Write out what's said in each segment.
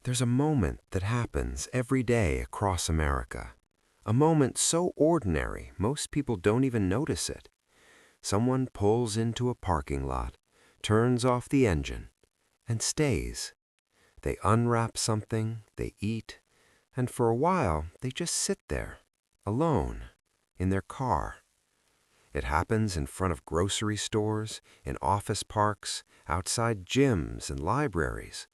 There's a moment that happens every day across America. A moment so ordinary most people don't even notice it. Someone pulls into a parking lot, turns off the engine, and stays. They unwrap something, they eat, and for a while they just sit there, alone, in their car. It happens in front of grocery stores, in office parks, outside gyms and libraries.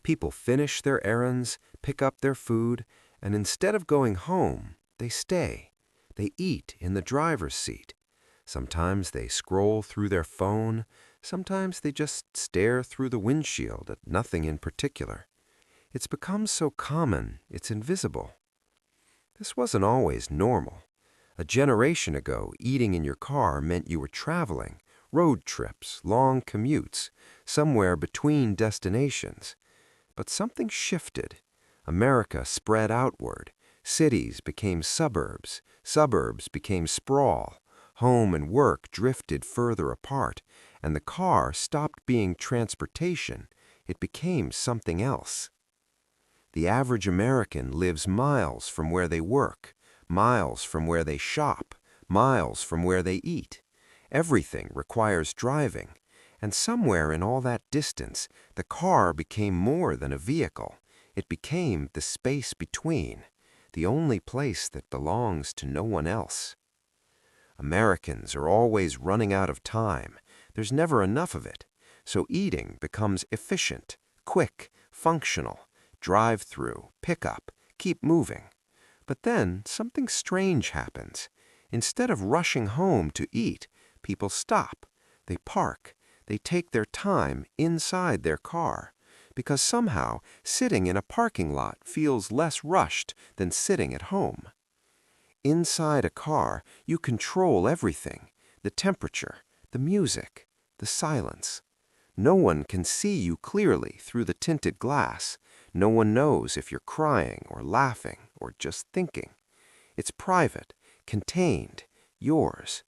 People finish their errands, pick up their food, and instead of going home, they stay. They eat in the driver's seat. Sometimes they scroll through their phone. Sometimes they just stare through the windshield at nothing in particular. It's become so common, it's invisible. This wasn't always normal. A generation ago, eating in your car meant you were traveling, road trips, long commutes, somewhere between destinations. But something shifted. America spread outward. Cities became suburbs. Suburbs became sprawl. Home and work drifted further apart, and the car stopped being transportation. It became something else. The average American lives miles from where they work, miles from where they shop, miles from where they eat. Everything requires driving. And somewhere in all that distance, the car became more than a vehicle. It became the space between, the only place that belongs to no one else. Americans are always running out of time. There's never enough of it. So eating becomes efficient, quick, functional. Drive-through, pick up, keep moving. But then something strange happens. Instead of rushing home to eat, people stop. They park. They take their time inside their car, because somehow sitting in a parking lot feels less rushed than sitting at home. Inside a car, you control everything: the temperature, the music, the silence. No one can see you clearly through the tinted glass. No one knows if you're crying or laughing or just thinking. It's private, contained, yours.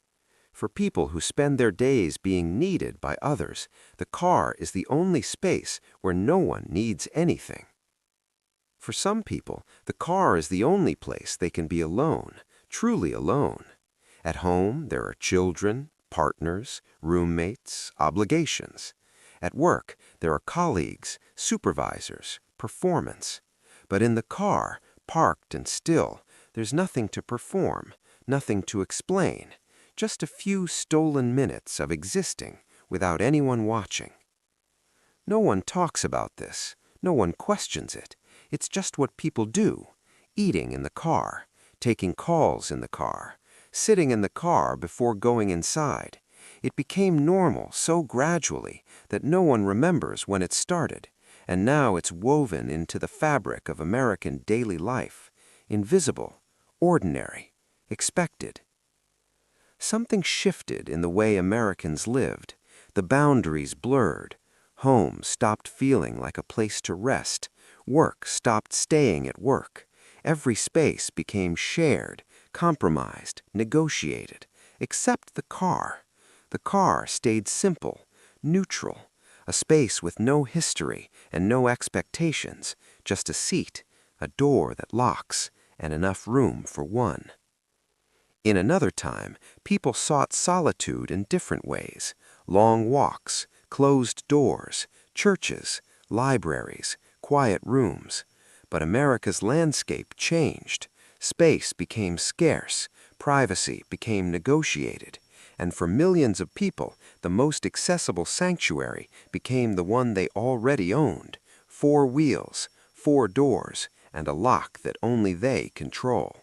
For people who spend their days being needed by others, the car is the only space where no one needs anything. For some people, the car is the only place they can be alone, truly alone. At home, there are children, partners, roommates, obligations. At work, there are colleagues, supervisors, performance. But in the car, parked and still, there's nothing to perform, nothing to explain. Just a few stolen minutes of existing without anyone watching. No one talks about this. No one questions it. It's just what people do. Eating in the car, taking calls in the car, sitting in the car before going inside. It became normal so gradually that no one remembers when it started, and now it's woven into the fabric of American daily life, invisible, ordinary, expected. Something shifted in the way Americans lived. The boundaries blurred. Home stopped feeling like a place to rest. Work stopped staying at work. Every space became shared, compromised, negotiated, except the car. The car stayed simple, neutral, a space with no history and no expectations, just a seat, a door that locks, and enough room for one. In another time, people sought solitude in different ways: long walks, closed doors, churches, libraries, quiet rooms. But America's landscape changed. Space became scarce, privacy became negotiated, and for millions of people, the most accessible sanctuary became the one they already owned: 4 wheels, 4 doors, and a lock that only they control.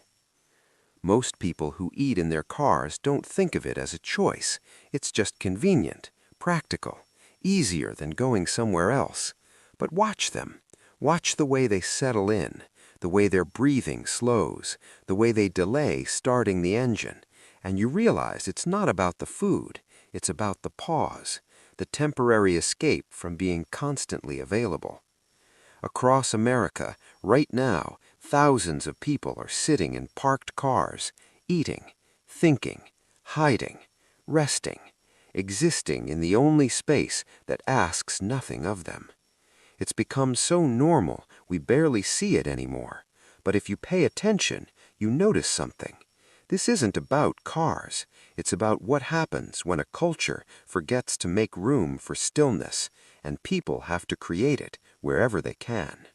Most people who eat in their cars don't think of it as a choice. It's just convenient, practical, easier than going somewhere else. But watch them. Watch the way they settle in, the way their breathing slows, the way they delay starting the engine. And you realize it's not about the food. It's about the pause, the temporary escape from being constantly available. Across America, right now, thousands of people are sitting in parked cars, eating, thinking, hiding, resting, existing in the only space that asks nothing of them. It's become so normal we barely see it anymore. But if you pay attention, you notice something. This isn't about cars. It's about what happens when a culture forgets to make room for stillness, and people have to create it wherever they can.